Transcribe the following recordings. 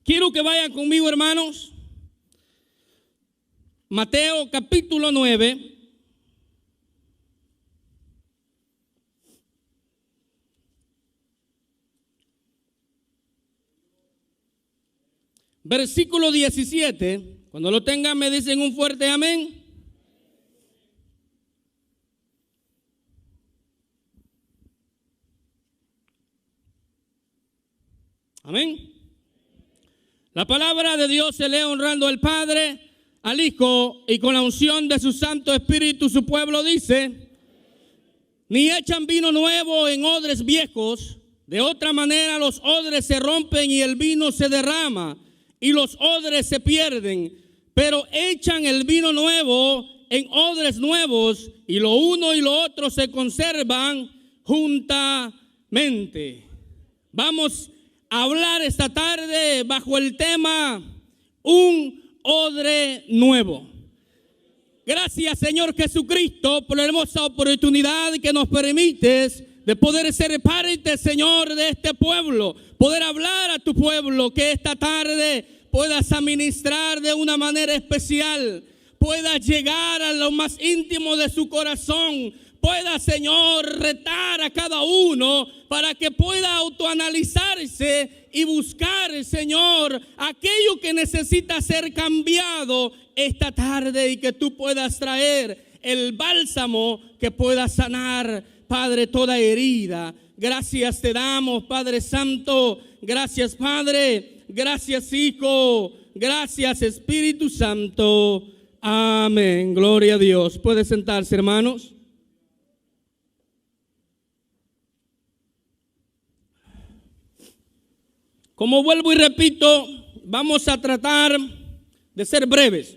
Quiero que vayan conmigo, hermanos. Mateo capítulo 9. Versículo 17. Cuando lo tengan me dicen un fuerte amén. Amén. La palabra de Dios se lee honrando al Padre, al Hijo y con la unción de su Santo Espíritu. Su pueblo dice: ni echan vino nuevo en odres viejos, de otra manera los odres se rompen y el vino se derrama y los odres se pierden, pero echan el vino nuevo en odres nuevos y lo uno y lo otro se conservan juntamente. Vamos a hablar esta tarde bajo el tema un odre nuevo. Gracias, Señor Jesucristo, por la hermosa oportunidad que nos permites de poder ser parte, Señor, de este pueblo, poder hablar a tu pueblo, que esta tarde puedas administrar de una manera especial, puedas llegar a lo más íntimo de su corazón, pueda, Señor, retar a cada uno para que pueda autoanalizarse y buscar, Señor, aquello que necesita ser cambiado esta tarde y que tú puedas traer el bálsamo que pueda sanar, Padre, toda herida. Gracias te damos, Padre Santo. Gracias, Padre. Gracias, Hijo. Gracias, Espíritu Santo. Amén. Gloria a Dios. Puede sentarse, hermanos. Como vuelvo y repito, vamos a tratar de ser breves.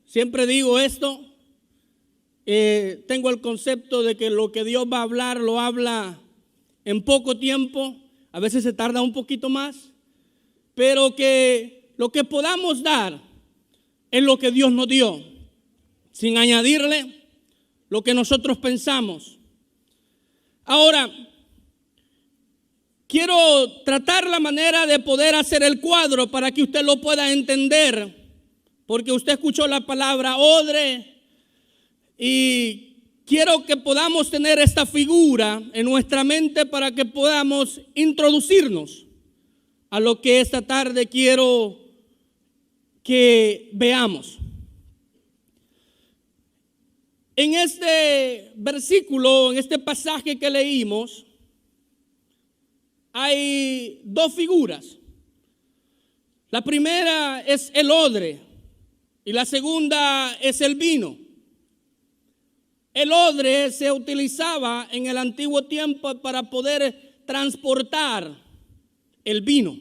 Siempre digo esto, tengo el concepto de que lo que Dios va a hablar, lo habla en poco tiempo, a veces se tarda un poquito más, pero que lo que podamos dar es lo que Dios nos dio, sin añadirle lo que nosotros pensamos. Ahora, quiero tratar la manera de poder hacer el cuadro para que usted lo pueda entender, porque usted escuchó la palabra odre y quiero que podamos tener esta figura en nuestra mente para que podamos introducirnos a lo que esta tarde quiero que veamos. En este versículo, en este pasaje que leímos, hay dos figuras. La primera es el odre y la segunda es el vino. El odre se utilizaba en el antiguo tiempo para poder transportar el vino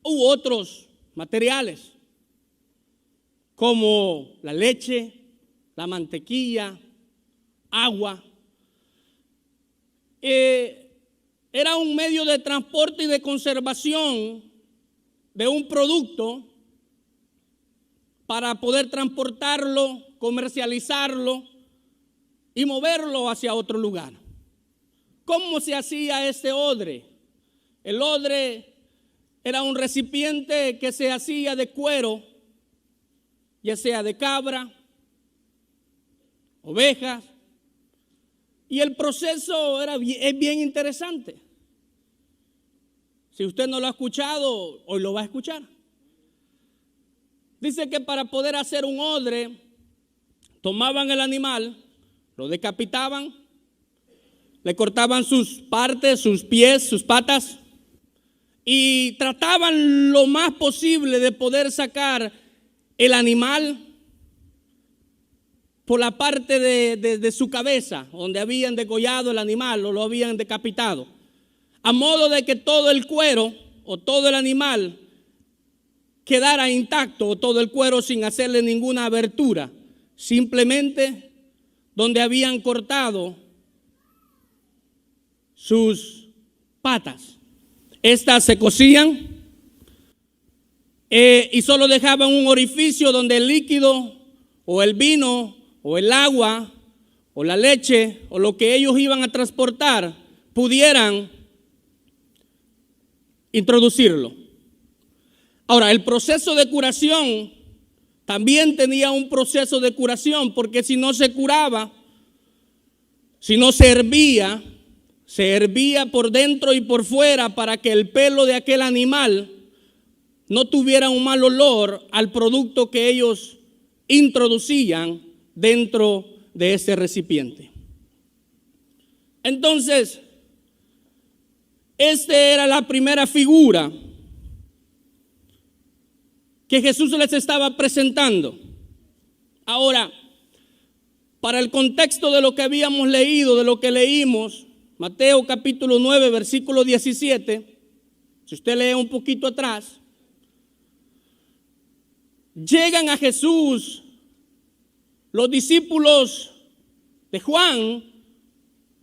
u otros materiales como la leche, la mantequilla, agua. Era un medio de transporte y de conservación de un producto para poder transportarlo, comercializarlo y moverlo hacia otro lugar. ¿Cómo se hacía este odre? El odre era un recipiente que se hacía de cuero, ya sea de cabra, ovejas, y el proceso es bien interesante. Si usted no lo ha escuchado, hoy lo va a escuchar. Dice que para poder hacer un odre, tomaban el animal, lo decapitaban, le cortaban sus partes, sus pies, sus patas, y trataban lo más posible de poder sacar el animal por la parte de su cabeza, donde habían degollado el animal o lo habían decapitado, a modo de que todo el cuero o todo el animal quedara intacto, o todo el cuero sin hacerle ninguna abertura, simplemente donde habían cortado sus patas. Estas se cosían y solo dejaban un orificio donde el líquido o el vino o el agua o la leche o lo que ellos iban a transportar pudieran introducirlo. Ahora, el proceso de curación también tenía un proceso de curación, porque si no se curaba, si no se hervía por dentro y por fuera para que el pelo de aquel animal no tuviera un mal olor al producto que ellos introducían dentro de ese recipiente. Entonces, esta era la primera figura que Jesús les estaba presentando. Ahora, para el contexto de lo que habíamos leído, de lo que leímos, Mateo capítulo 9, versículo 17, si usted lee un poquito atrás, llegan a Jesús los discípulos de Juan,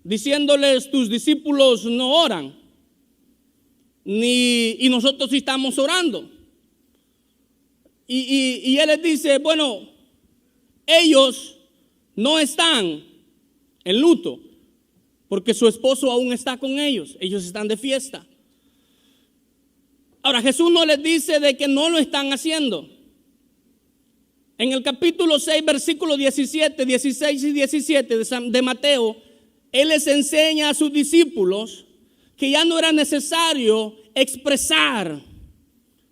diciéndoles: tus discípulos no oran, y nosotros sí estamos orando. Y él les dice: bueno, ellos no están en luto, porque su esposo aún está con ellos están de fiesta. Ahora, Jesús no les dice de que no lo están haciendo. En el capítulo 6, versículos 17, 16 y 17 de Mateo, Él les enseña a sus discípulos que ya no era necesario expresar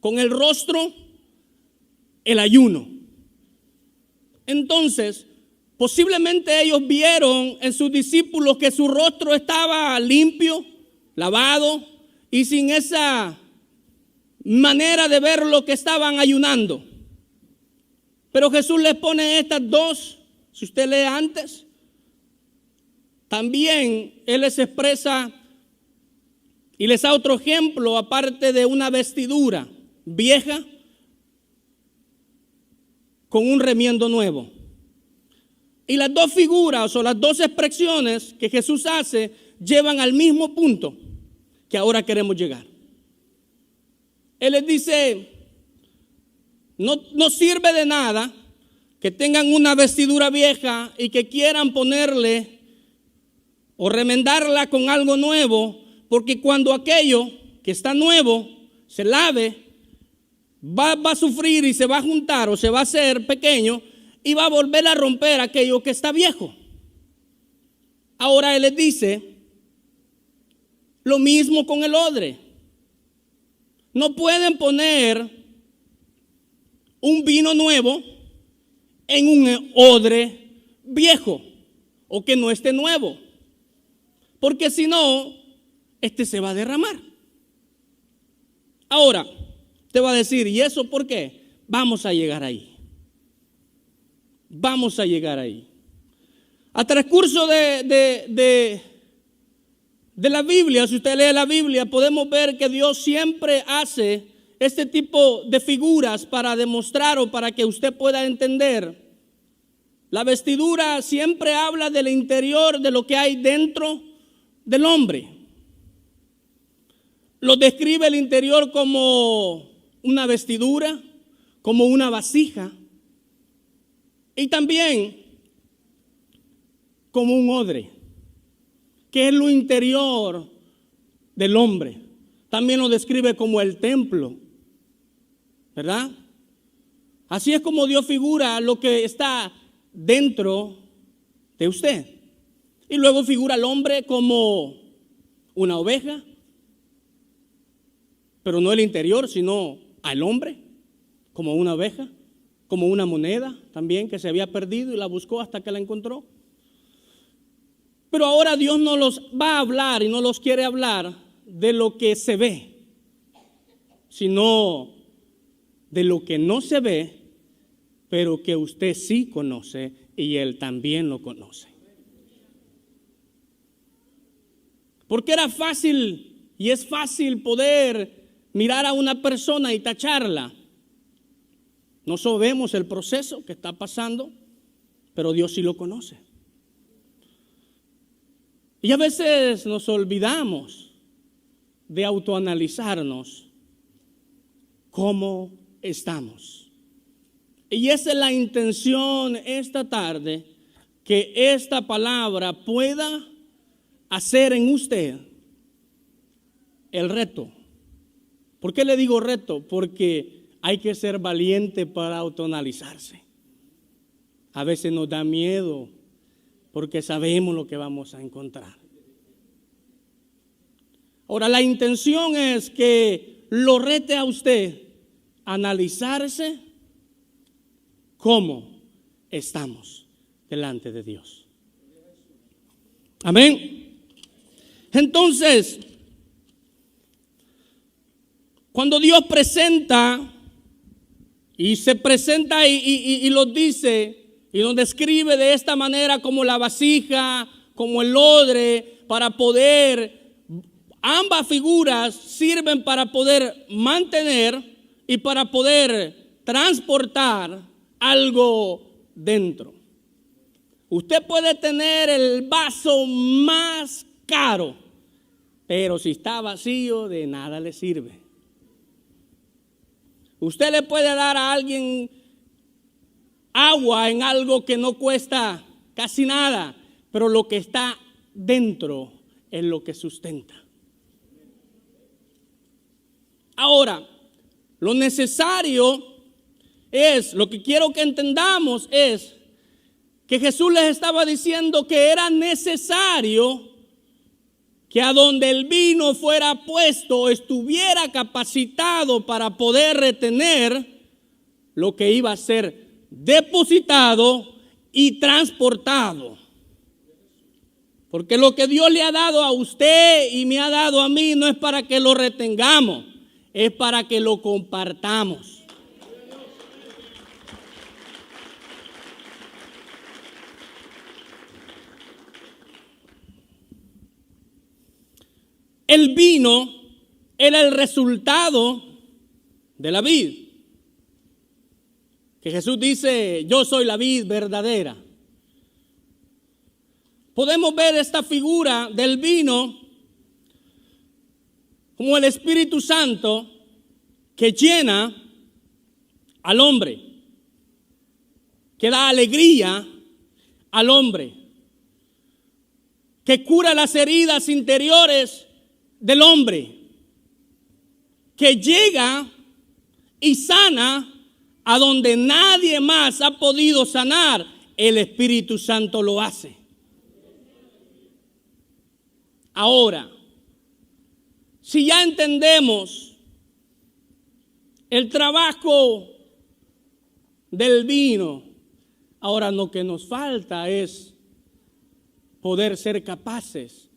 con el rostro el ayuno. Entonces, posiblemente ellos vieron en sus discípulos que su rostro estaba limpio, lavado, y sin esa manera de ver lo que estaban ayunando. Pero Jesús les pone estas dos. Si usted lee antes, también Él les expresa y les da otro ejemplo, aparte de una vestidura vieja con un remiendo nuevo. Y las dos figuras o las dos expresiones que Jesús hace llevan al mismo punto que ahora queremos llegar. Él les dice: no sirve de nada que tengan una vestidura vieja y que quieran ponerle o remendarla con algo nuevo, porque cuando aquello que está nuevo se lave, va a sufrir y se va a juntar o se va a hacer pequeño y va a volver a romper aquello que está viejo. Ahora Él les dice lo mismo con el odre. No pueden poner un vino nuevo en un odre viejo o que no esté nuevo, porque si no, se va a derramar. Ahora, te va a decir: ¿y eso por qué? Vamos a llegar ahí. Vamos a llegar ahí. A transcurso de la Biblia, si usted lee la Biblia, podemos ver que Dios siempre hace este tipo de figuras para demostrar o para que usted pueda entender. La vestidura siempre habla del interior, de lo que hay dentro del hombre. Lo describe el interior como una vestidura, como una vasija, y también como un odre, que es lo interior del hombre. También lo describe como el templo, ¿verdad? Así es como Dios figura lo que está dentro de usted. Y luego figura al hombre como una oveja, pero no el interior, sino al hombre como una oveja, como una moneda también que se había perdido y la buscó hasta que la encontró. Pero ahora Dios no los va a hablar y no los quiere hablar de lo que se ve, sino de lo que no se ve, pero que usted sí conoce y Él también lo conoce. Porque era fácil y es fácil poder mirar a una persona y tacharla. No sabemos el proceso que está pasando, pero Dios sí lo conoce. Y a veces nos olvidamos de autoanalizarnos cómo estamos. Y esa es la intención esta tarde, que esta palabra pueda hacer en usted el reto ¿Por qué le digo reto? Porque hay que ser valiente para autoanalizarse. A veces nos da miedo porque sabemos lo que vamos a encontrar. Ahora, la intención es que lo rete a usted a analizarse cómo estamos delante de Dios. Amén. Entonces, cuando Dios presenta y se presenta y lo dice y nos describe de esta manera como la vasija, como el odre, para poder, ambas figuras sirven para poder mantener y para poder transportar algo dentro. Usted puede tener el vaso más caro, pero si está vacío, de nada le sirve. Usted le puede dar a alguien agua en algo que no cuesta casi nada, pero lo que está dentro es lo que sustenta. Ahora, lo necesario es, lo que quiero que entendamos es que Jesús les estaba diciendo que era necesario que a donde el vino fuera puesto estuviera capacitado para poder retener lo que iba a ser depositado y transportado. Porque lo que Dios le ha dado a usted y me ha dado a mí no es para que lo retengamos, es para que lo compartamos. El vino era el resultado de la vid. Que Jesús dice, yo soy la vid verdadera. Podemos ver esta figura del vino como el Espíritu Santo que llena al hombre, que da alegría al hombre, que cura las heridas interiores del hombre, que llega y sana a donde nadie más ha podido sanar. El Espíritu Santo lo hace. Ahora, si ya entendemos el trabajo del vino, ahora lo que nos falta es poder ser capaces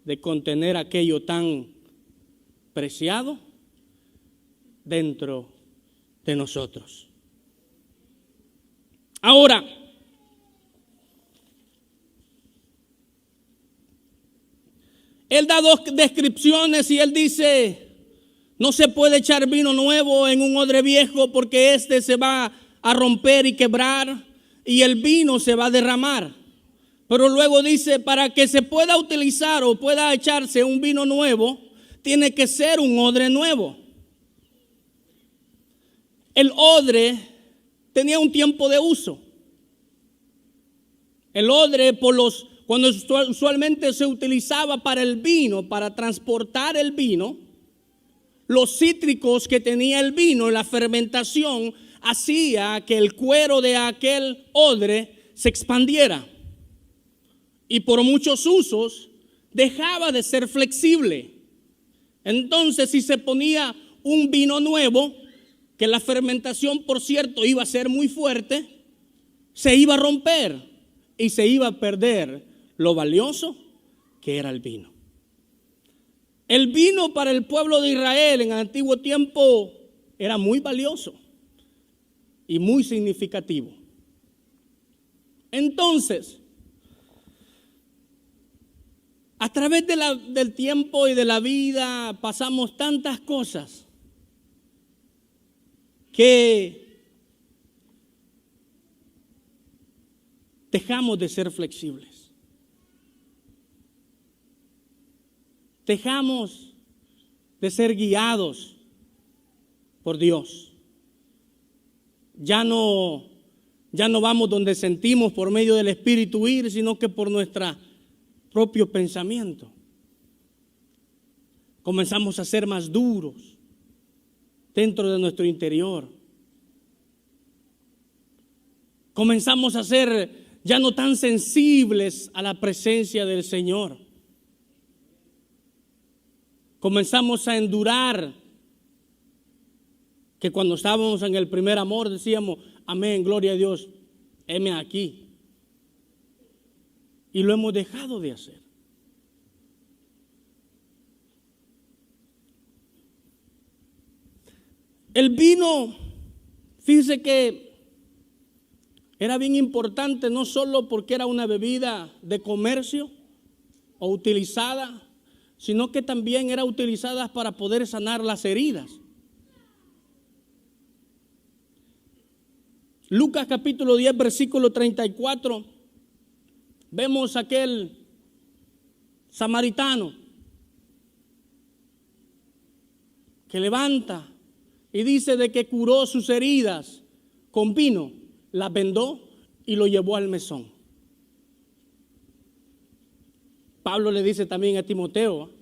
de contener aquello tan preciado dentro de nosotros. Ahora, él da dos descripciones y él dice, no se puede echar vino nuevo en un odre viejo porque este se va a romper y quebrar y el vino se va a derramar. Pero luego dice, para que se pueda utilizar o pueda echarse un vino nuevo, tiene que ser un odre nuevo. El odre tenía un tiempo de uso. El odre, cuando usualmente se utilizaba para el vino, para transportar el vino, los cítricos que tenía el vino, la fermentación, hacía que el cuero de aquel odre se expandiera. Y por muchos usos dejaba de ser flexible. Entonces, si se ponía un vino nuevo, que la fermentación, por cierto, iba a ser muy fuerte, se iba a romper y se iba a perder lo valioso que era el vino. El vino para el pueblo de Israel en el antiguo tiempo era muy valioso y muy significativo. Entonces, a través del tiempo y de la vida pasamos tantas cosas que dejamos de ser flexibles. Dejamos de ser guiados por Dios. Ya no vamos donde sentimos por medio del Espíritu ir, sino que por nuestra propio pensamiento. Comenzamos a ser más duros, dentro de nuestro interior. Comenzamos a ser ya no tan sensibles a la presencia del Señor. Comenzamos a endurar, que cuando estábamos en el primer amor decíamos, amén, gloria a Dios, heme aquí. Y lo hemos dejado de hacer. El vino, fíjese que era bien importante, no solo porque era una bebida de comercio o utilizada, sino que también era utilizada para poder sanar las heridas. Lucas capítulo 10, versículo 34, vemos aquel samaritano que levanta y dice de que curó sus heridas con vino, las vendó y lo llevó al mesón. Pablo le dice también a Timoteo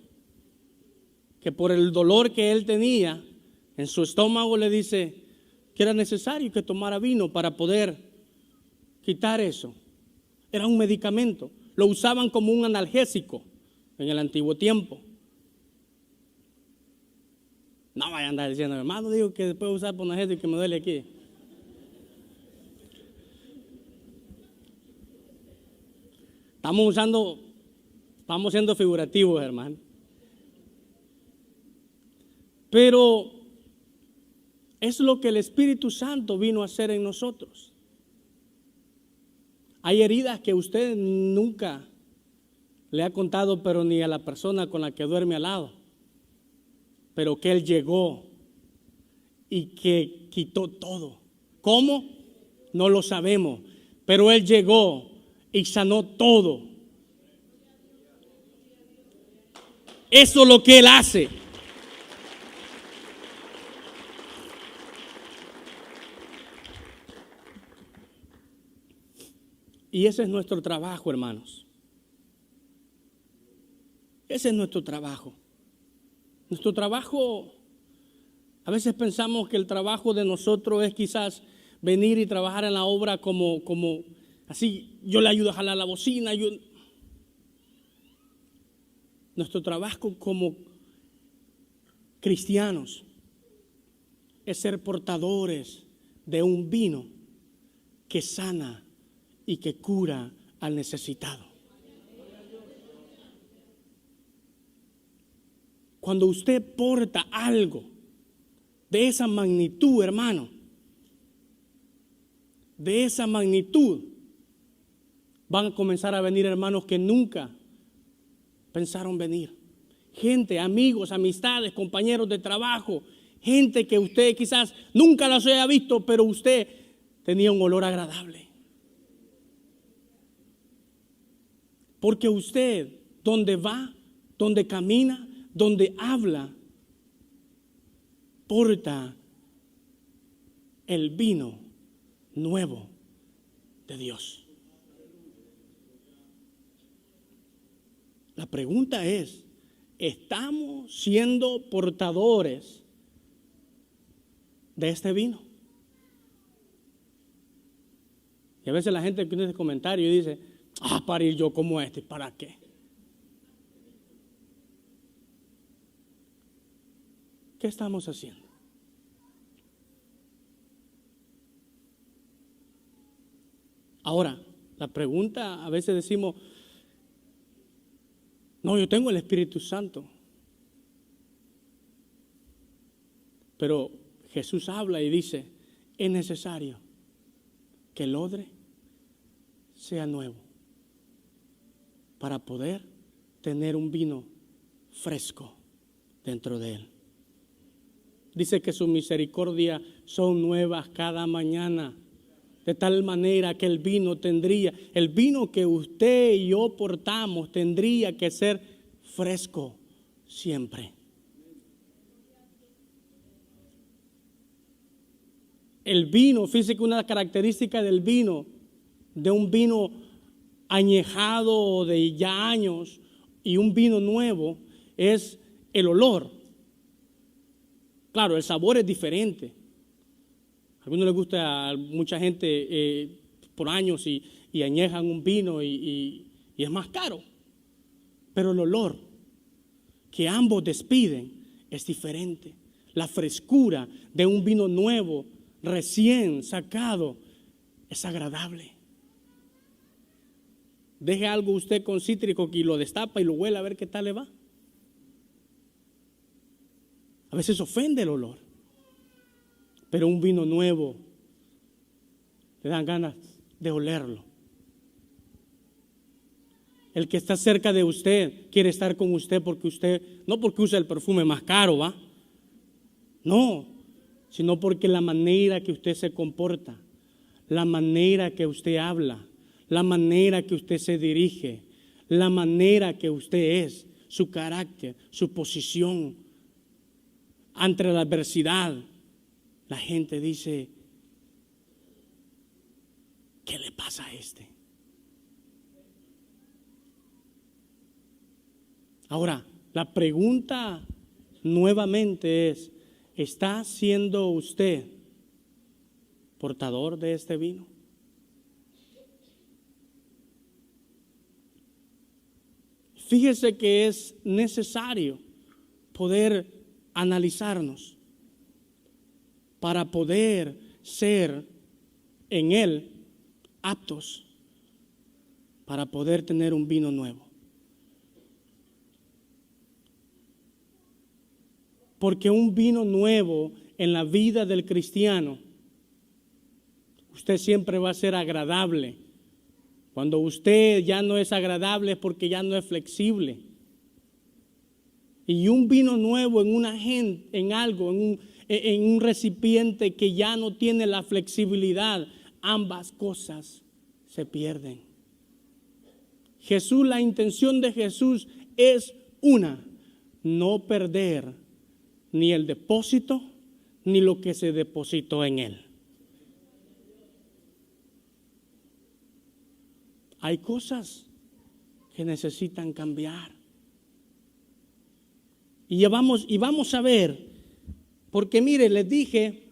que por el dolor que él tenía en su estómago, le dice que era necesario que tomara vino para poder quitar eso. Era un medicamento, lo usaban como un analgésico en el antiguo tiempo. No vaya a andar diciendo, hermano, digo que después usar por analgésico que me duele aquí. Estamos siendo figurativos, hermano. Pero es lo que el Espíritu Santo vino a hacer en nosotros. Hay heridas que usted nunca le ha contado, pero ni a la persona con la que duerme al lado. Pero que Él llegó y que quitó todo. ¿Cómo? No lo sabemos. Pero Él llegó y sanó todo. Eso es lo que Él hace. Y ese es nuestro trabajo, hermanos. Ese es nuestro trabajo. Nuestro trabajo, a veces pensamos que el trabajo de nosotros es quizás venir y trabajar en la obra como así, yo le ayudo a jalar la bocina. Nuestro trabajo como cristianos es ser portadores de un vino que sana y que cura al necesitado. Cuando usted porta algo de esa magnitud, hermano, de esa magnitud, van a comenzar a venir hermanos que nunca pensaron venir. Gente, amigos, amistades, compañeros de trabajo, gente que usted quizás nunca los haya visto, pero usted tenía un olor agradable. Porque usted, donde va, donde camina, donde habla, porta el vino nuevo de Dios. La pregunta es, ¿estamos siendo portadores de este vino? Y a veces la gente que hace comentario y dice, para ir yo como este, ¿para qué? ¿Qué estamos haciendo? Ahora, la pregunta, a veces decimos, no, yo tengo el Espíritu Santo. Pero Jesús habla y dice, es necesario que el odre sea nuevo para poder tener un vino fresco dentro de él. Dice que sus misericordias son nuevas cada mañana, de tal manera que el vino que usted y yo portamos tendría que ser fresco siempre. El vino, fíjese que una característica del vino, de un vino añejado de ya años y un vino nuevo, es el olor. Claro, el sabor es diferente. A algunos les gusta, a mucha gente por años y añejan un vino y es más caro. Pero el olor que ambos despiden es diferente. La frescura de un vino nuevo, recién sacado, es agradable. Deje algo usted con cítrico y lo destapa y lo huele a ver qué tal le va. A veces ofende el olor, pero un vino nuevo le dan ganas de olerlo. El que está cerca de usted quiere estar con usted porque usted, no porque usa el perfume más caro, ¿va? No, sino porque la manera que usted se comporta, la manera que usted habla, la manera que usted se dirige, la manera que usted es, su carácter, su posición ante la adversidad. La gente dice, ¿qué le pasa a este? Ahora, la pregunta nuevamente es, ¿está siendo usted portador de este vino? Fíjese que es necesario poder analizarnos para poder ser en Él aptos para poder tener un vino nuevo. Porque un vino nuevo en la vida del cristiano, usted siempre va a ser agradable. Cuando usted ya no es agradable es porque ya no es flexible. Y un vino nuevo en algo, en un recipiente que ya no tiene la flexibilidad, ambas cosas se pierden. La intención de Jesús es no perder ni el depósito, ni lo que se depositó en él. Hay cosas que necesitan cambiar. Y vamos a ver, porque mire, les dije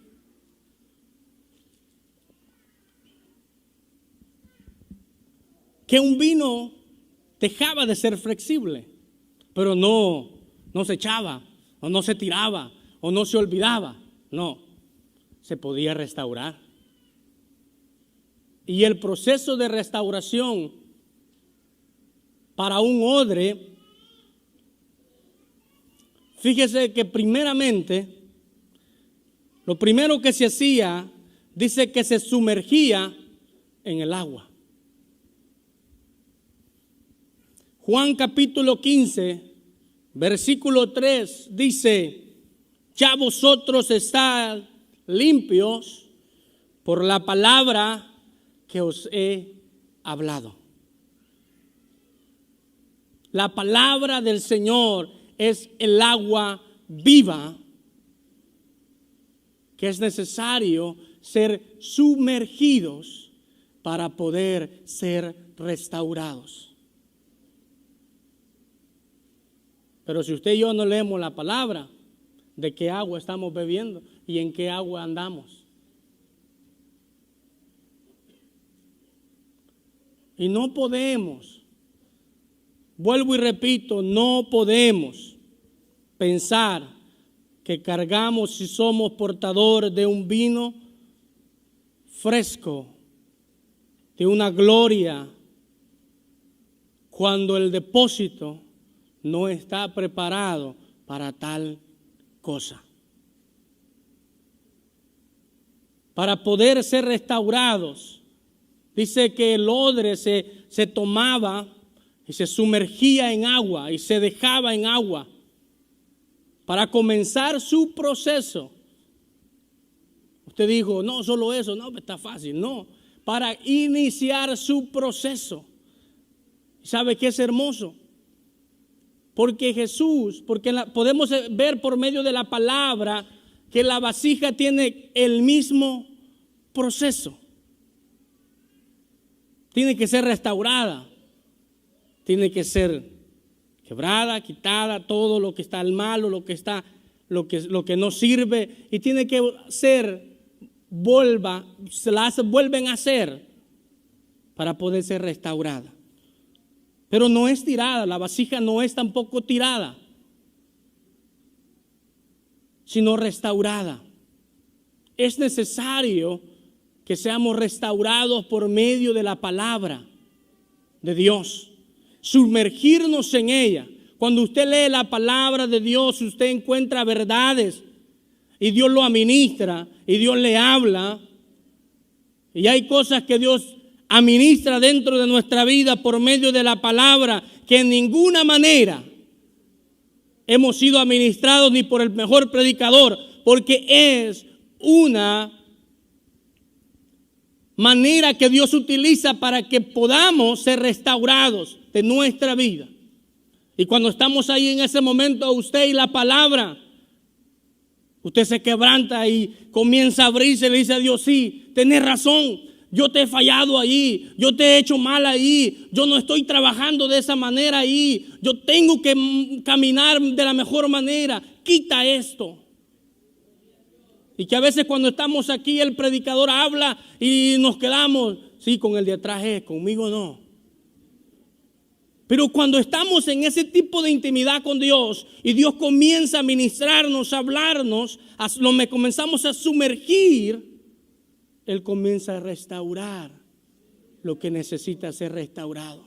que un vino dejaba de ser flexible, pero no se echaba, o no se tiraba, o no se olvidaba. No, se podía restaurar. Y el proceso de restauración para un odre, fíjese que primeramente, lo primero que se hacía, dice que se sumergía en el agua. Juan capítulo 15, versículo 3 dice, ya vosotros estáis limpios por la palabra que os he hablado. La palabra del Señor es el agua viva que es necesario ser sumergidos para poder ser restaurados. Pero si usted y yo no leemos la palabra, ¿de qué agua estamos bebiendo y en qué agua andamos? Y no podemos, vuelvo y repito, no podemos pensar que cargamos si somos portadores de un vino fresco, de una gloria, cuando el depósito no está preparado para tal cosa. Para poder ser restaurados, dice que el odre se tomaba y se sumergía en agua y se dejaba en agua para comenzar su proceso. Usted dijo, no, solo eso, no, está fácil. No, para iniciar su proceso. ¿Sabe qué es hermoso? Porque podemos ver por medio de la palabra que la vasija tiene el mismo proceso. Tiene que ser restaurada, tiene que ser quebrada, quitada, todo lo que está malo, lo lo que no sirve y tiene que ser, vuelven a ser para poder ser restaurada. Pero no es tirada, la vasija no es tampoco tirada, sino restaurada. Es necesario que seamos restaurados por medio de la palabra de Dios, sumergirnos en ella. Cuando usted lee la palabra de Dios, usted encuentra verdades y Dios lo administra y Dios le habla. Y hay cosas que Dios administra dentro de nuestra vida por medio de la palabra que en ninguna manera hemos sido administrados ni por el mejor predicador, porque es una manera que Dios utiliza para que podamos ser restaurados de nuestra vida. Y cuando estamos ahí en ese momento, usted y la palabra, usted se quebranta y comienza a abrirse y le dice a Dios: sí, tenés razón, yo te he fallado ahí, yo te he hecho mal ahí, yo no estoy trabajando de esa manera ahí, yo tengo que caminar de la mejor manera, quita esto. Y que a veces cuando estamos aquí el predicador habla y nos quedamos, sí, con el de atrás conmigo no. Pero cuando estamos en ese tipo de intimidad con Dios y Dios comienza a ministrarnos, a hablarnos, comenzamos a sumergir, Él comienza a restaurar lo que necesita ser restaurado.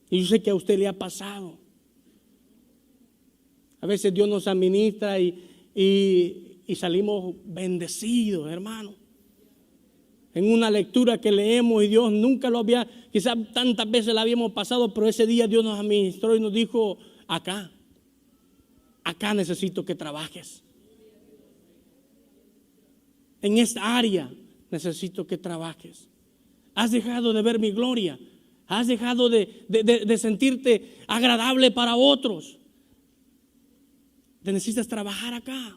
Y yo sé que a usted le ha pasado. A veces Dios nos administra y salimos bendecidos, hermano. En una lectura que leemos y Dios nunca lo había, quizás tantas veces la habíamos pasado, pero ese día Dios nos administró y nos dijo: acá necesito que trabajes. En esta área necesito que trabajes. Has dejado de ver mi gloria. Has dejado de sentirte agradable para otros. Necesitas trabajar acá.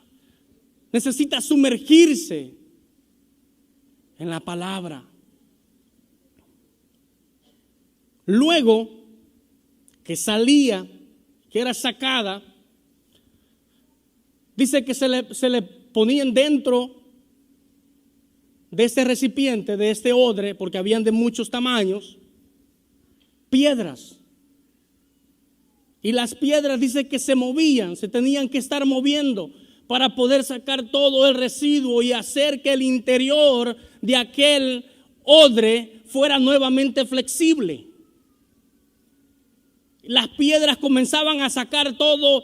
Necesitas sumergirse en la palabra. Luego que salía, que era sacada, dice que se le ponían dentro de este recipiente, de este odre, porque habían de muchos tamaños, piedras. Y las piedras dice que se movían, se tenían que estar moviendo para poder sacar todo el residuo y hacer que el interior de aquel odre fuera nuevamente flexible. Las piedras comenzaban a sacar todo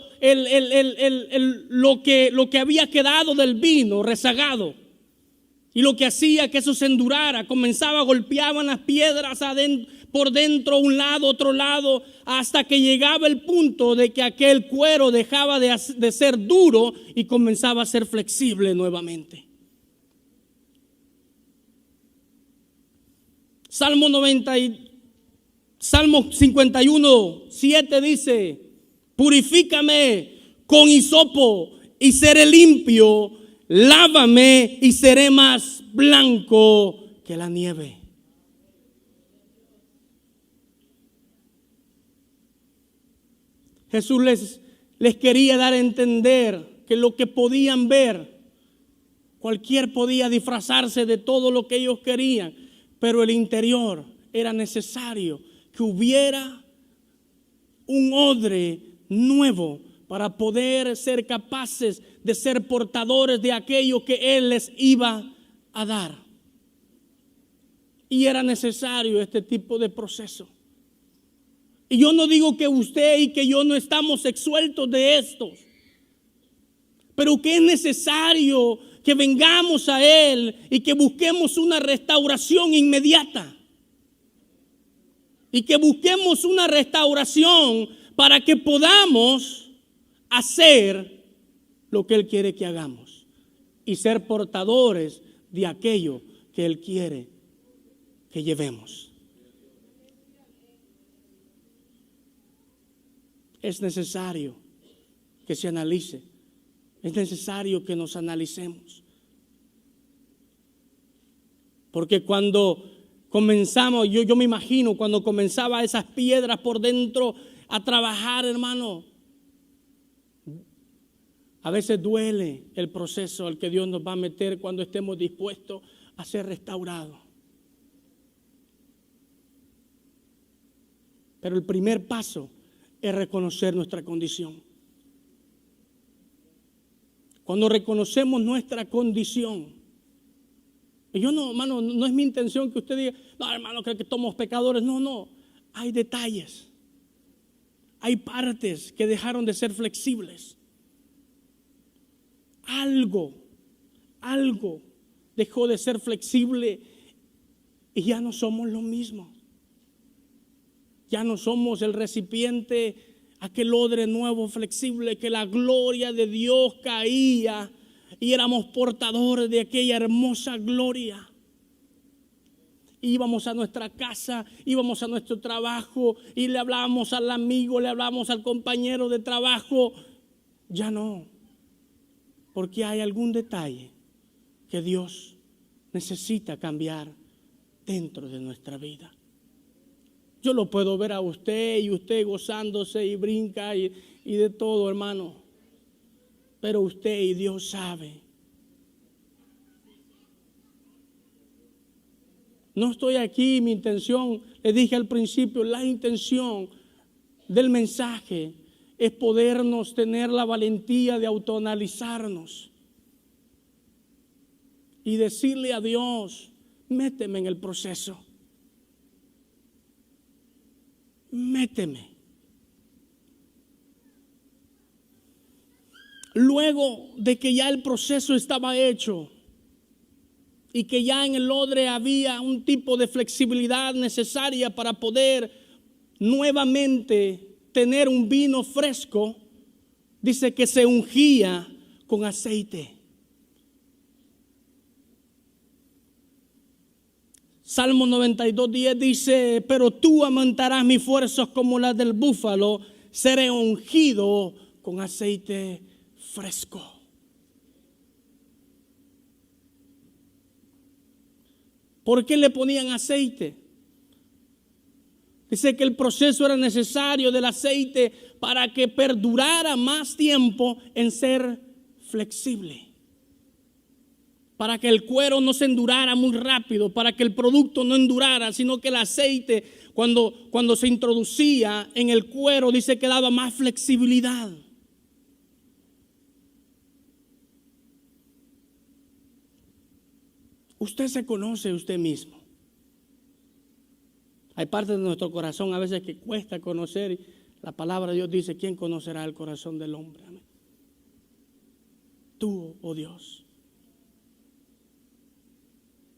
lo que había quedado del vino rezagado. Y lo que hacía que eso se endurara, golpeaban las piedras por dentro, un lado, otro lado, hasta que llegaba el punto de que aquel cuero dejaba de ser duro y comenzaba a ser flexible nuevamente. Salmo 51:7 dice: purifícame con hisopo y seré limpio, lávame y seré más blanco que la nieve. Jesús les quería dar a entender que lo que podían ver, cualquier podía disfrazarse de todo lo que ellos querían, pero el interior era necesario que hubiera un odre nuevo para poder ser capaces de ser portadores de aquello que Él les iba a dar. Y era necesario este tipo de proceso. Y yo no digo que usted y que yo no estamos exueltos de estos, pero que es necesario que vengamos a Él y que busquemos una restauración inmediata. Y que busquemos una restauración para que podamos hacer lo que Él quiere que hagamos y ser portadores de aquello que Él quiere que llevemos. Es necesario que se analice. Es necesario que nos analicemos. Porque cuando comenzamos, yo me imagino cuando comenzaba esas piedras por dentro a trabajar, hermano, A veces duele el proceso al que Dios nos va a meter cuando estemos dispuestos a ser restaurados. Pero el primer paso es reconocer nuestra condición. Cuando reconocemos nuestra condición, y yo no, hermano, no es mi intención que usted diga, no, hermano, creo que somos pecadores. No, hay detalles. Hay partes que dejaron de ser flexibles. Algo dejó de ser flexible y ya no somos lo mismo. Ya no somos el recipiente, aquel odre nuevo, flexible, que la gloria de Dios caía y éramos portadores de aquella hermosa gloria. Íbamos a nuestra casa, íbamos a nuestro trabajo y le hablábamos al amigo, le hablábamos al compañero de trabajo. Ya no, porque hay algún detalle que Dios necesita cambiar dentro de nuestra vida. Yo lo puedo ver a usted y usted gozándose y brinca y de todo, hermano. Pero usted y Dios sabe. No estoy aquí, mi intención, le dije al principio, la intención del mensaje es podernos tener la valentía de autoanalizarnos y decirle a Dios, méteme en el proceso. Méteme. Luego de que ya el proceso estaba hecho y que ya en el odre había un tipo de flexibilidad necesaria para poder nuevamente tener un vino fresco, dice que se ungía con aceite. Salmo 92:10 dice, pero tú aumentarás mis fuerzas como las del búfalo, seré ungido con aceite fresco. ¿Por qué le ponían aceite? Dice que el proceso era necesario del aceite para que perdurara más tiempo en ser flexible. Para que el cuero no se endurara muy rápido, para que el producto no endurara, sino que el aceite cuando se introducía en el cuero, dice que daba más flexibilidad. Usted se conoce usted mismo. Hay partes de nuestro corazón a veces que cuesta conocer. La palabra de Dios dice, ¿quién conocerá el corazón del hombre? Amén. Tú, oh Dios.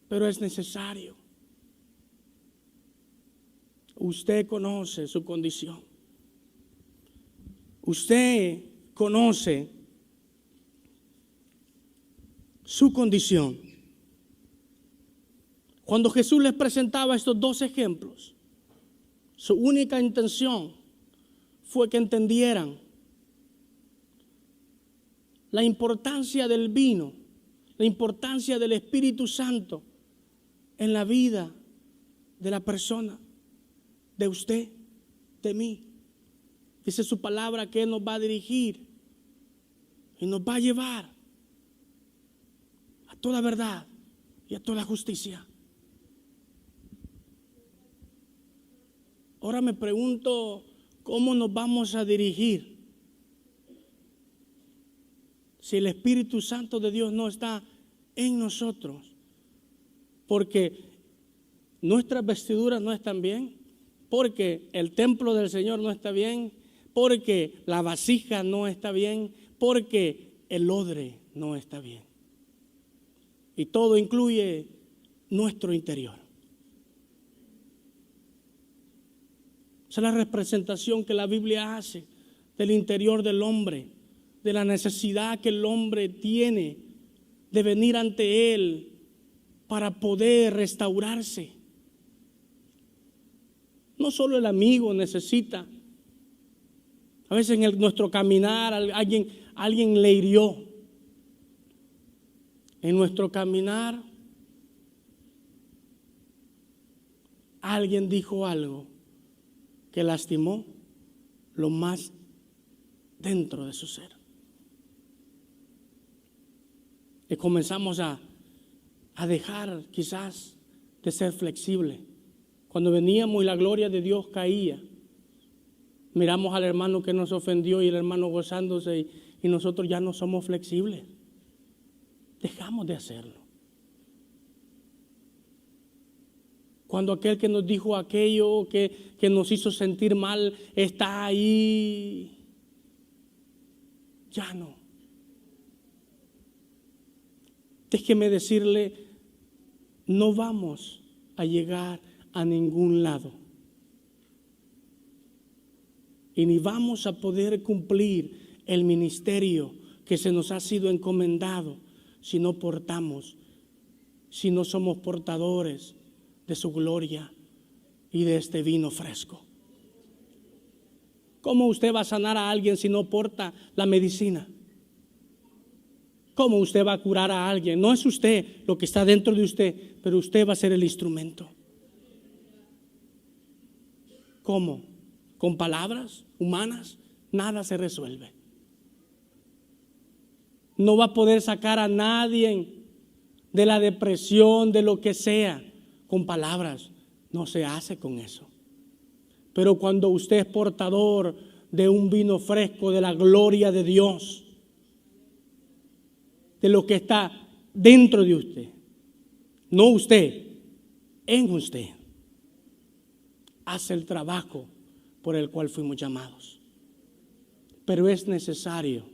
Pero es necesario. Usted conoce su condición. Usted conoce su condición. Cuando Jesús les presentaba estos dos ejemplos, su única intención fue que entendieran la importancia del vino, la importancia del Espíritu Santo en la vida de la persona, de usted, de mí. Dice su palabra que Él nos va a dirigir y nos va a llevar a toda verdad y a toda justicia. Ahora me pregunto, ¿cómo nos vamos a dirigir si el Espíritu Santo de Dios no está en nosotros? Porque nuestras vestiduras no están bien, porque el templo del Señor no está bien, porque la vasija no está bien, porque el odre no está bien. Y todo incluye nuestro interior. Esa es la representación que la Biblia hace del interior del hombre, de la necesidad que el hombre tiene de venir ante Él para poder restaurarse. No solo el amigo necesita. A veces en nuestro caminar alguien le hirió. En nuestro caminar alguien dijo algo que lastimó lo más dentro de su ser. y comenzamos a dejar quizás de ser flexibles. Cuando veníamos y la gloria de Dios caía, miramos al hermano que nos ofendió y el hermano gozándose y nosotros ya no somos flexibles. Dejamos de hacerlo. Cuando aquel que nos dijo aquello, que nos hizo sentir mal, está ahí, ya no. Déjeme decirle, no vamos a llegar a ningún lado. Y ni vamos a poder cumplir el ministerio que se nos ha sido encomendado si no portamos, si no somos portadores de su gloria y de este vino fresco. ¿Cómo usted va a sanar a alguien si no porta la medicina? ¿Cómo usted va a curar a alguien? No es usted lo que está dentro de usted, pero usted va a ser el instrumento. ¿Cómo? ¿Con palabras humanas? Nada se resuelve. No va a poder sacar a nadie de la depresión, de lo que sea, con palabras. No se hace con eso. Pero cuando usted es portador de un vino fresco, de la gloria de Dios, de lo que está dentro de usted, no usted, en usted, hace el trabajo por el cual fuimos llamados. Pero es necesario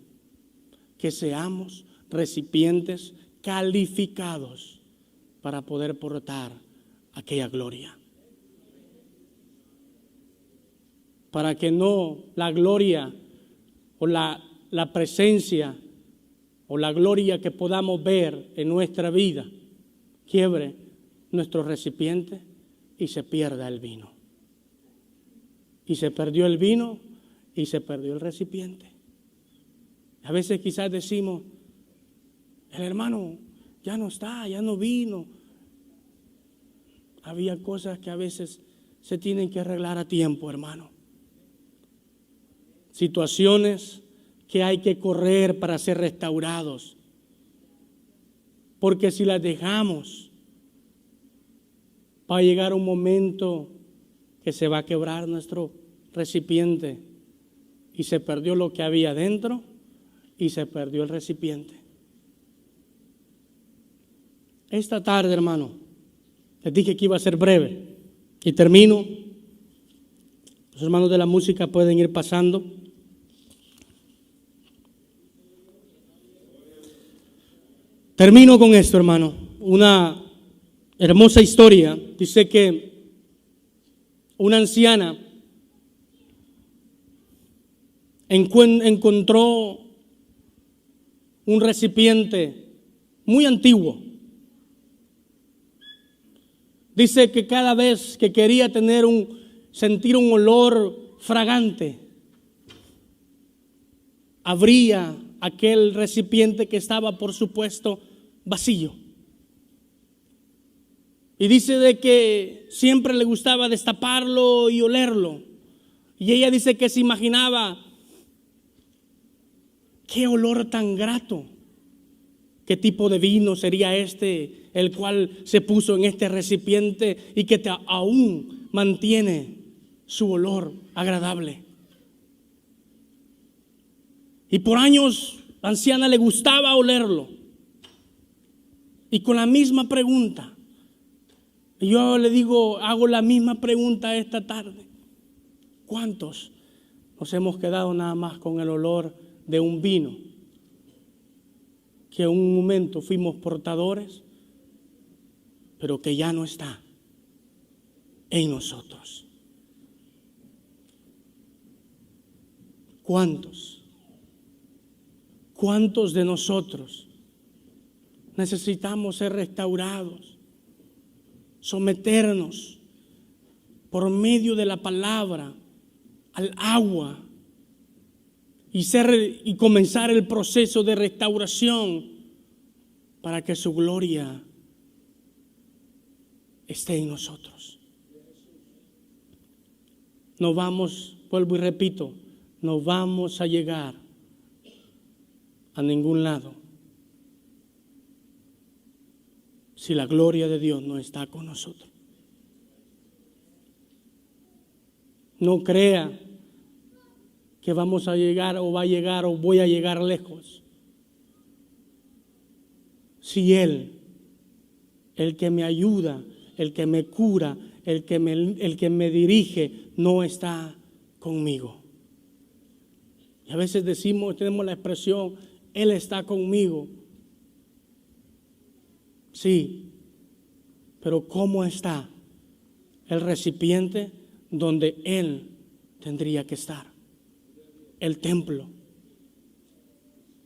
que seamos recipientes calificados para poder portar aquella gloria. Para que no la gloria o la presencia o la gloria que podamos ver en nuestra vida quiebre nuestro recipiente y se pierda el vino. Y se perdió el vino y se perdió el recipiente. A veces quizás decimos, el hermano ya no está, ya no vino. Había cosas que a veces se tienen que arreglar a tiempo, hermano. Situaciones que hay que correr para ser restaurados. Porque si las dejamos, va a llegar un momento que se va a quebrar nuestro recipiente y se perdió lo que había dentro y se perdió el recipiente. Esta tarde, hermano, les dije que iba a ser breve y termino. Los hermanos de la música pueden ir pasando. Termino con esto, hermano. Una hermosa historia. Dice que una anciana encontró un recipiente muy antiguo. Dice que cada vez que quería sentir un olor fragante, abría aquel recipiente que estaba, por supuesto, vacío. Y dice de que siempre le gustaba destaparlo y olerlo. Y ella dice que se imaginaba, qué olor tan grato, qué tipo de vino sería este, el cual se puso en este recipiente y que aún mantiene su olor agradable. Y por años la anciana le gustaba olerlo. Y con la misma pregunta, yo le digo, hago la misma pregunta esta tarde. ¿Cuántos nos hemos quedado nada más con el olor de un vino que en un momento fuimos portadores, pero que ya no está en nosotros? ¿Cuántos de nosotros necesitamos ser restaurados, someternos por medio de la palabra al agua y comenzar el proceso de restauración para que su gloria esté en nosotros? No vamos, vuelvo y repito, no vamos a llegar a ningún lado si la gloria de Dios no está con nosotros. No crea que vamos a llegar o va a llegar o voy a llegar lejos. Si Él, el que me ayuda, el que me cura, el que me dirige, no está conmigo. Y a veces tenemos la expresión, Él está conmigo. Sí, pero ¿cómo está el recipiente donde Él tendría que estar? El templo.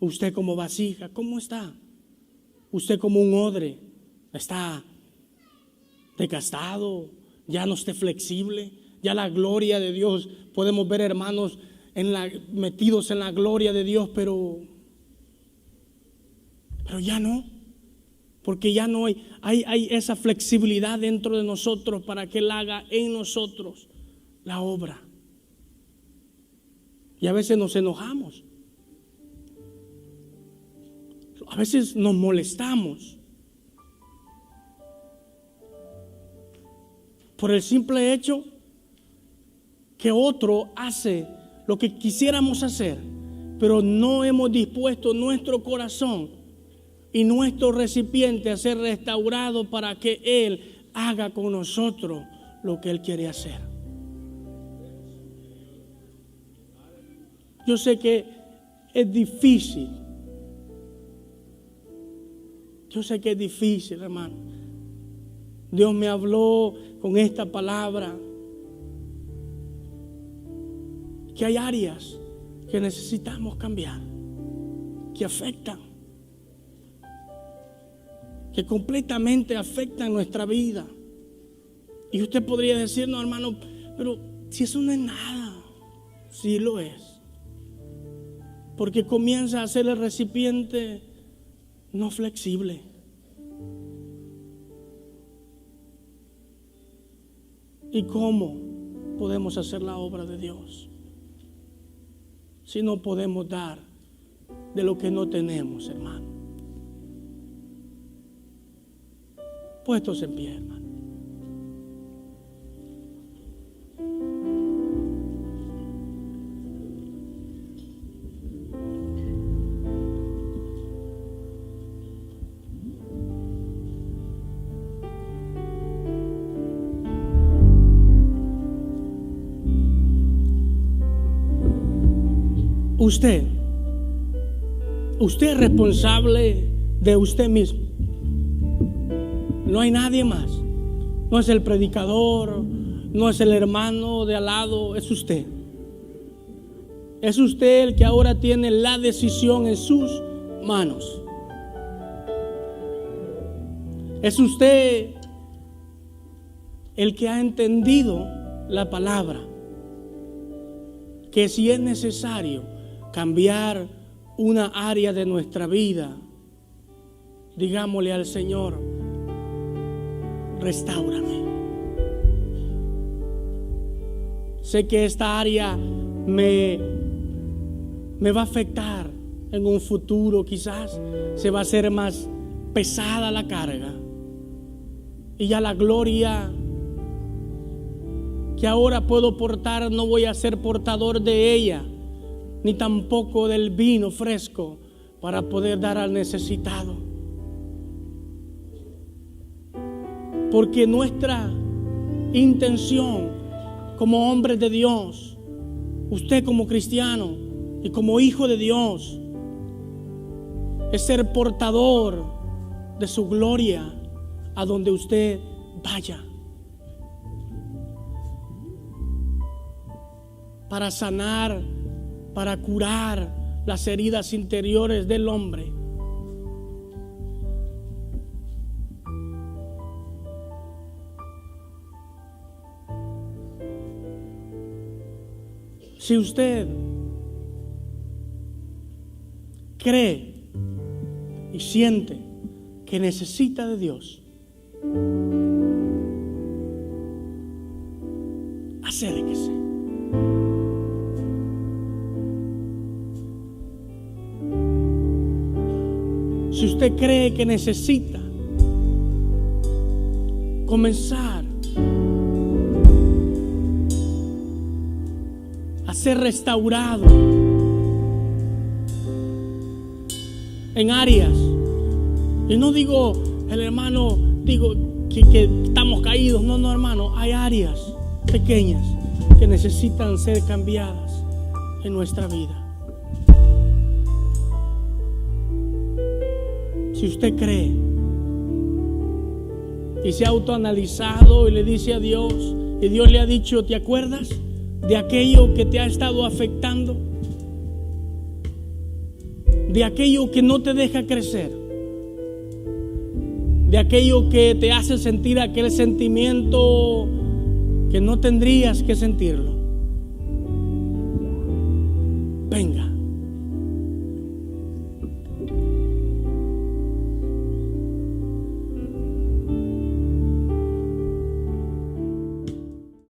Usted como vasija, ¿cómo está? Usted como un odre, ¿está desgastado? ¿Ya no esté flexible? Ya la gloria de Dios, podemos ver hermanos metidos en la gloria de Dios, pero ya no. Porque ya no hay esa flexibilidad dentro de nosotros para que Él haga en nosotros la obra. Y a veces nos enojamos. A veces nos molestamos por el simple hecho que otro hace lo que quisiéramos hacer, pero no hemos dispuesto nuestro corazón y nuestro recipiente a ser restaurado para que Él haga con nosotros lo que Él quiere hacer. Yo sé que es difícil. Yo sé que es difícil, hermano. Dios me habló con esta palabra. Que hay áreas que necesitamos cambiar, que afectan, que completamente afectan nuestra vida. Y usted podría decir, no, hermano, pero si eso no es nada. Sí lo es. Porque comienza a ser el recipiente no flexible. ¿Y cómo podemos hacer la obra de Dios si no podemos dar de lo que no tenemos, hermano? Puestos en pie, hermano. Usted es responsable de usted mismo. No hay nadie más. No es el predicador, no es el hermano de al lado, es usted. Es usted el que ahora tiene la decisión en sus manos. Es usted el que ha entendido la palabra, que si es necesario cambiar una área de nuestra vida, digámosle al Señor, restáurame. Sé que esta área me va a afectar en un futuro, quizás se va a hacer más pesada la carga. Y ya la gloria que ahora puedo portar, no voy a ser portador de ella, ni tampoco del vino fresco para poder dar al necesitado. Porque nuestra intención como hombres de Dios, usted como cristiano y como hijo de Dios, es ser portador de su gloria a donde usted vaya, para sanar, para curar las heridas interiores del hombre. Si usted cree y siente que necesita de Dios, acérquese. Si usted cree que necesita comenzar a ser restaurado en áreas. Y no digo, el hermano, digo que estamos caídos. No, hermano, hay áreas pequeñas que necesitan ser cambiadas en nuestra vida. Si usted cree y se ha autoanalizado y le dice a Dios, y Dios le ha dicho, ¿te acuerdas de aquello que te ha estado afectando? De aquello que no te deja crecer, de aquello que te hace sentir aquel sentimiento que no tendrías que sentirlo.